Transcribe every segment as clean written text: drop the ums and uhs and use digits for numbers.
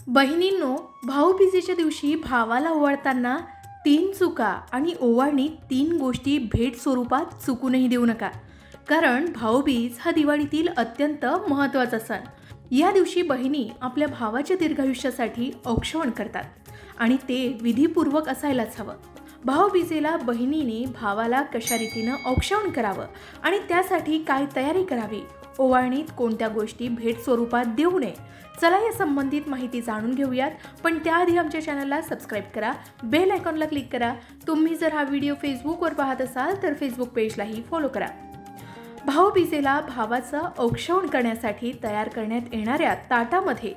बहिणींनो, भाऊबीजेच्या दिवशी भावाला ओवाळताना 3 चुका आणि ओवाळणी 3 गोष्टी भेट स्वरूपात चुकूनही देऊ नका. कारण भाऊबीज हा दिवाळीतील अत्यंत महत्त्वाचा सण. या दिवशी बहिणी आपल्या भावाच्या दीर्घायुष्यासाठी औक्षण करतात आणि ते विधीपूर्वक असायलाच हवं. भाऊबीजेला बहिणीने भावाला कशा रीतीनं औक्षण करावं आणि त्यासाठी काय तयारी करावी, ओवाळणीत कोणत्या गोष्टी भेट स्वरूपात देऊ नये, चला या संबंधित माहिती जाणून घेऊयात. पण त्याआधी आमच्या चॅनलला सबस्क्राईब करा, बेल आयकॉनला क्लिक करा. तुम्ही जर हा व्हिडिओ फेसबुकवर पाहत असाल तर फेसबुक पेजलाही फॉलो करा. भाऊबीजेला भावाचं औक्षण करण्यासाठी तयार करण्यात येणाऱ्या ताटामध्ये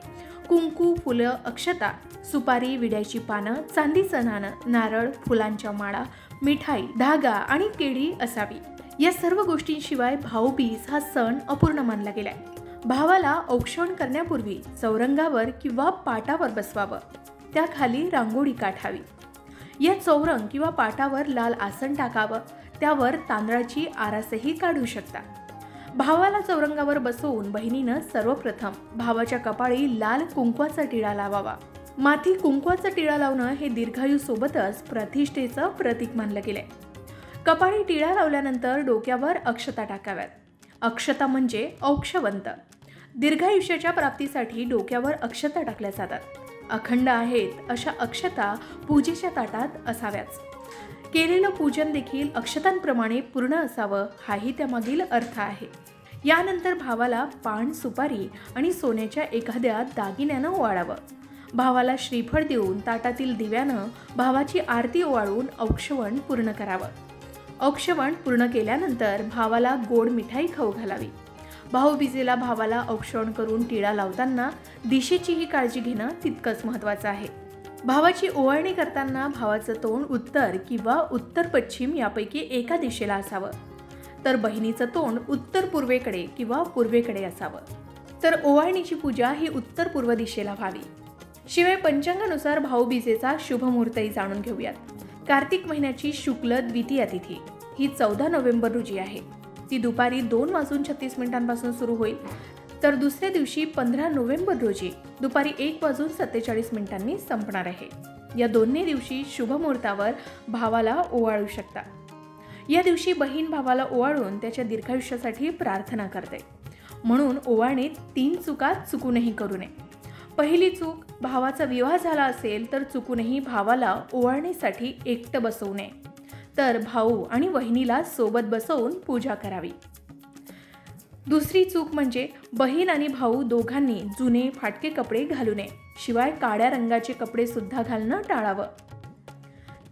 कुंकू, फुलं, अक्षता, सुपारी, विड्याची पानं, चांदीचं नाणं, नारळ, फुलांच्या माळा, मिठाई, धागा आणि केळी असावी. या सर्व गोष्टींशिवाय भाऊबीज हा सण अपूर्ण मानला गेलाय. भावाला औक्षण करण्यापूर्वी चौरंगावर किंवा पाटावर बसवावं. त्याखाली रांगोळी काढावी. या चौरंग किंवा पाटावर लाल आसन टाकावं. त्यावर तांदळाची आरासही काढू शकता. भावाला चौरंगावर बसवून बहिणीनं सर्वप्रथम भावाच्या कपाळी लाल कुंकवाचा टिळा लावावा. माथी कुंकवाचा टिळा लावणं हे दीर्घायू सोबतच प्रतिष्ठेचं प्रतीक मानलं गेलंय. कपाळी टिळा लावल्यानंतर डोक्यावर अक्षता टाकाव्यात. अक्षता म्हणजे औक्षवंत. दीर्घायुष्याच्या प्राप्तीसाठी डोक्यावर अक्षता टाकल्या जातात. अखंड आहेत अशा अक्षता पूजेच्या ताटात असाव्याच. केलेलं पूजन देखील अक्षतांप्रमाणे पूर्ण असावं, हाही त्यामागील अर्थ आहे. यानंतर भावाला पान, सुपारी आणि सोन्याच्या एखाद्या दागिन्यानं ओवाळावं. भावाला श्रीफळ देऊन ताटातील दिव्यानं भावाची आरती ओवाळून औक्षवण पूर्ण करावं. औक्षवण पूर्ण केल्यानंतर भावाला गोड मिठाई खाऊ घालावी. भाऊबीजेला भावाला औक्षण करून टिळा लावताना दिशेचीही काळजी घेणं तितकंच महत्त्वाचं आहे. भावाची ओवाळणी करताना भावाचं तोंड उत्तर किंवा उत्तर पश्चिम यापैकी एका दिशेला असावं, तर बहिणीचं तोंड उत्तर पूर्वेकडे किंवा पूर्वेकडे असावं. तर ओवाळणीची पूजा ही उत्तर पूर्व दिशेला व्हावी. शिवाय पंचांगानुसार भाऊबीजेचा शुभ मुहूर्तही जाणून घेऊयात. कार्तिक महिन्याची शुक्ल द्वितीया तिथी ही 14 नोव्हेंबर रोजी आहे. ती दुपारी 2:36 सुरू होईल. तर दुसऱ्या दिवशी 15 नोव्हेंबर रोजी दुपारी 1:47 संपणार आहे. या दोन्ही दिवशी शुभ मुहूर्तावर भावाला ओवाळू शकता. या दिवशी बहीण भावाला ओवाळून त्याच्या दीर्घायुष्यासाठी प्रार्थना करते. म्हणून ओवाळणीत 3 चुका चुकूनही करू नये. पहिली चूक, भावाचा विवाह झाला असेल तर चुकूनही भावाला ओवाळणीसाठी एकटं बसवू नये, तर भाऊ आणि वहिनीला सोबत बसवून पूजा करावी. दुसरी चूक म्हणजे बहीण आणि भाऊ दोघांनी जुने फाटके कपडे घालू नये. शिवाय काळ्या रंगाचे कपडे सुद्धा घालणं टाळावं.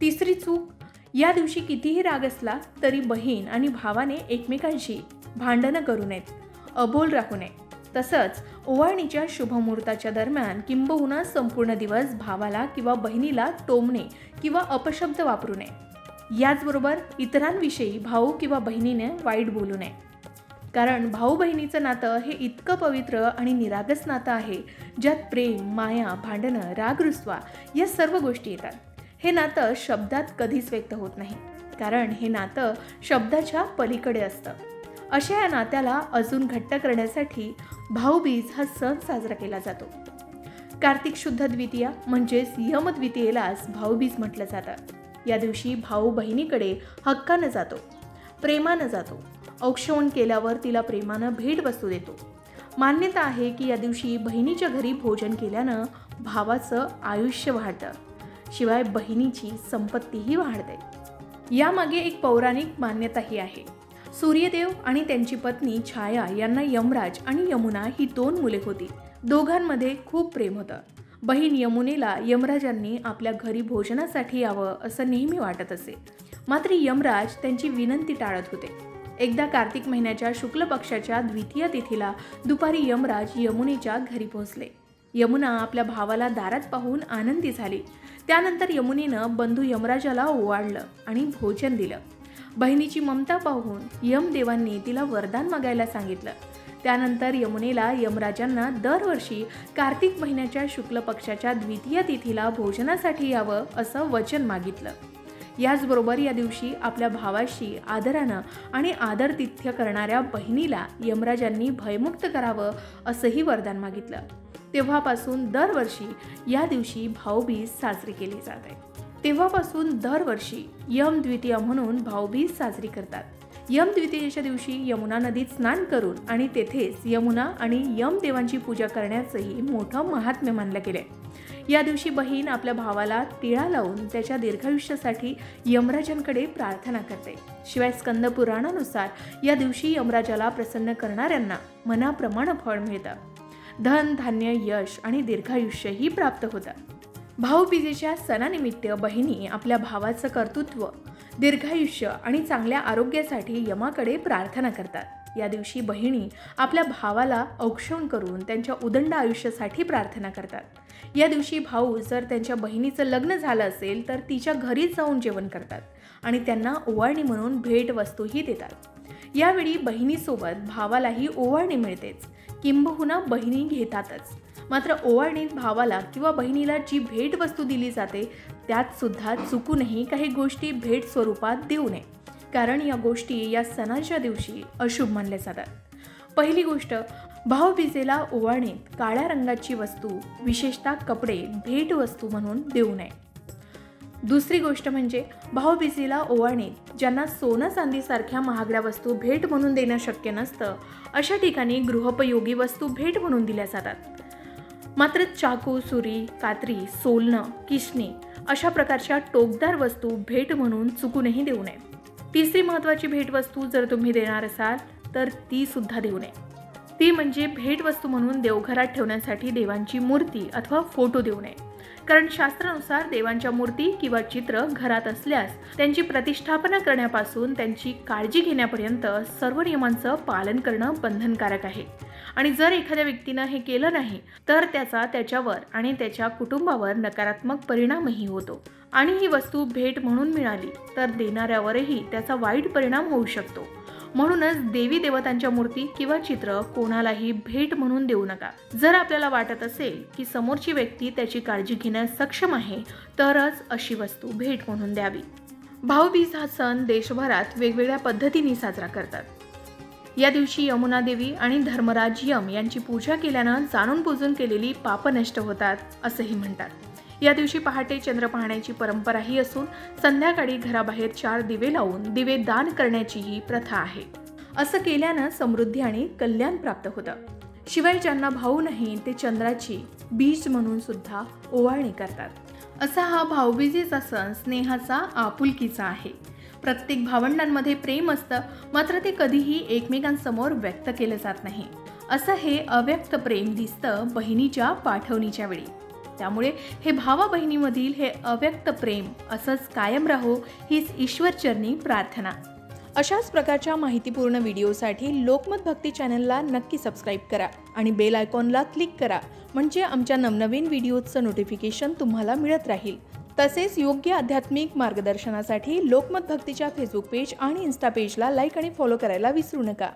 तिसरी चूक, या दिवशी कितीही राग असला तरी बहीण आणि भावाने एकमेकांशी भांडणं करू नयेत, अबोल राहू नये. तसंच ओवाळणीच्या शुभमुहूर्ताच्या दरम्यान किंबहुना संपूर्ण दिवस भावाला किंवा बहिणीला टोमणे किंवा अपशब्द वापरू नये. याचबरोबर इतरांविषयी भाऊ किंवा बहिणीने वाईट बोलू नये. कारण भाऊ बहिणीचं नातं हे इतकं पवित्र आणि निरागस नातं आहे, ज्यात प्रेम, माया, भांडणं, राग, रुसवा या सर्व गोष्टी येतात. हे नातं शब्दात कधीच व्यक्त होत नाही, कारण हे नातं शब्दाच्या पलीकडे असतं. अशा या नात्याला अजून घट्ट करण्यासाठी भाऊबीज हा सण साजरा केला जातो. कार्तिक शुद्ध द्वितीया म्हणजेच यमद्वितीयेलाच भाऊबीज म्हटलं जातं. या दिवशी भाऊ बहिणीकडे हक्कानं जातो, प्रेमानं जातो. औक्षण केल्यावर तिला प्रेमानं भेटवस्तू देतो. मान्यता आहे की या दिवशी बहिणीच्या घरी भोजन केल्यानं भावाचं आयुष्य वाढतं. शिवाय बहिणीची संपत्तीही वाढते. यामागे एक पौराणिक मान्यताही आहे. सूर्यदेव आणि त्यांची पत्नी छाया यांना यमराज आणि यमुना ही 2 मुले होती. दोघांमध्ये खूप प्रेम होतं. बहीण यमुनेला यमराजांनी आपल्या घरी भोजनासाठी यावं असं नेहमी वाटत असे. मात्र यमराज त्यांची विनंती टाळत होते. एकदा कार्तिक महिन्याच्या शुक्ल पक्षाच्या द्वितीय तिथीला दुपारी यमराज यमुनेच्या घरी पोहोचले. यमुना आपल्या भावाला दारात पाहून आनंदी झाली. त्यानंतर यमुनेनं बंधू यमराजाला ओवाळलं आणि भोजन दिलं. बहिणीची ममता पाहून यमदेवांनी तिला वरदान मागायला सांगितलं. त्यानंतर यमुनेला यमराजांना दरवर्षी कार्तिक महिन्याच्या शुक्ल पक्षाच्या द्वितीय तिथीला भोजनासाठी यावं असं वचन मागितलं. याचबरोबर या दिवशी आपल्या भावाशी आदरानं आणि आदरातिथ्य करणाऱ्या बहिणीला यमराजांनी भयमुक्त करावं असंही वरदान मागितलं. तेव्हापासून दरवर्षी या दिवशी भाऊबीज साजरी केली जाते. तेव्हापासून दरवर्षी यम द्वितीया म्हणून भाऊबीज साजरी करतात. यम द्वितीयेच्या दिवशी यमुना नदीत स्नान करून आणि तेथेच यमुना आणि यम देवांची पूजा करण्याचंही मोठं महात्म्य मानलं गेलंय. या दिवशी बहीण आपल्या भावाला तिळा लावून त्याच्या दीर्घायुष्यासाठी यमराजांकडे प्रार्थना करते. शिवाय स्कंद पुराणानुसार या दिवशी यमराजाला प्रसन्न करणाऱ्यांना मनाप्रमाणे फळ मिळतं. धन, धान्य, यश आणि दीर्घायुष्यही प्राप्त होतं. भाऊबीजेच्या सणानिमित्त बहिणी आपल्या भावाचं कर्तृत्व, दीर्घायुष्य आणि चांगल्या आरोग्यासाठी यमाकडे प्रार्थना करतात. या दिवशी बहिणी आपल्या भावाला औक्षण करून त्यांच्या उदंड आयुष्यासाठी प्रार्थना करतात. या दिवशी भाऊ जर त्यांच्या बहिणीचं लग्न झालं असेल तर तिच्या घरीच जाऊन जेवण करतात आणि त्यांना ओवाळणी म्हणून भेट वस्तूही देतात. यावेळी बहिणीसोबत भावालाही ओवाळणी मिळतेच, किंबहुना बहिणी घेतातच. मात्र ओवाळणीत भावाला किंवा बहिणीला जी भेट वस्तू दिली जाते त्यात सुद्धा चुकूनही काही गोष्टी भेट स्वरूपात देऊ नये, कारण या गोष्टी या सणाच्या दिवशी अशुभ मानल्या जातात. पहिली गोष्ट, भाऊबीजेला ओवाळणीत काळ्या रंगाची वस्तू, विशेषतः कपडे, भेट वस्तू म्हणून देऊ नये. दुसरी गोष्ट म्हणजे भाऊबीजेला ओवाळणीत ज्यांना सोनं चांदीसारख्या महागड्या वस्तू भेट म्हणून देणं शक्य नसतं अशा ठिकाणी गृहोपयोगी वस्तू भेट म्हणून दिल्या जातात. मात्र चाकू, सुरी, कात्री, सोलणं, किसणी अशा प्रकारच्या टोकदार वस्तू भेट म्हणून चुकूनही देऊ नये. तिसरी महत्त्वाची भेटवस्तू जर तुम्ही देणार असाल तर ती सुद्धा देऊ नये. ती म्हणजे भेटवस्तू म्हणून देवघरात ठेवण्यासाठी देवांची मूर्ती अथवा फोटो देऊ नये. कारण शास्त्रानुसार देवांच्या मूर्ती किंवा चित्र घरात असल्यास त्यांची प्रतिष्ठापना करण्यापासून त्यांची काळजी घेण्यापर्यंत सर्व नियमांचं पालन करणं बंधनकारक आहे. आणि जर एखाद्या व्यक्तीनं हे केलं नाही तर त्याचा त्याच्यावर आणि त्याच्या कुटुंबावर नकारात्मक परिणामही होतो. आणि ही वस्तू भेट म्हणून मिळाली तर देणाऱ्यावरही त्याचा वाईट परिणाम होऊ शकतो. म्हणूनच देवी देवतांच्या मूर्ती किंवा चित्र कोणालाही भेट म्हणून देऊ नका. जर आपल्याला वाटत असेल की समोरची व्यक्ती त्याची काळजी घेण्यास सक्षम आहे तरच अशी वस्तू भेट म्हणून द्यावी. भाऊबीज हा सण देशभरात वेगवेगळ्या पद्धतीने साजरा करतात. या दिवशी यमुना देवी आणि धर्मराज यम यांची पूजा केल्यानं जाणून बुजून केलेली पाप नष्ट होतात असंही म्हणतात. या दिवशी पहाटे चंद्र पाहण्याची परंपराही असून संध्याकाळी घराबाहेर 4 दिवे लावून दिवे दान करण्याचीही प्रथा आहे. असं केल्यानं समृद्धी आणि कल्याण प्राप्त होतं. शिवाय ज्यांना भाऊ नाही ते चंद्राची बीज म्हणून सुद्धा ओवाळणी करतात. असा हा भाऊबीजेचा सण स्नेहाचा, आपुलकीचा आहे. प्रत्येक भावंडांमध्ये प्रेम असतं, मात्र ते कधीही एकमेकांसमोर व्यक्त केलं जात नाही. असं हे अव्यक्त प्रेम दिसतं बहिणीच्या पाठवणीच्या वेळी. त्यामुळे हे भावा बहिणीमधील हे अव्यक्त प्रेम असंच कायम राहो हीच ईश्वरचरणी प्रार्थना. अशाच प्रकारच्या माहितीपूर्ण व्हिडिओसाठी लोकमत भक्ती चॅनलला नक्की सबस्क्राईब करा आणि बेल आयकॉनला क्लिक करा, म्हणजे आमच्या नवनवीन व्हिडिओचं नोटिफिकेशन तुम्हाला मिळत राहील. तसेच योग्य आध्यात्मिक मार्गदर्शनासाठी लोकमत भक्तीच्या फेसबुक पेज आणि इन्स्टा पेजला लाईक आणि फॉलो करायला विसरू नका.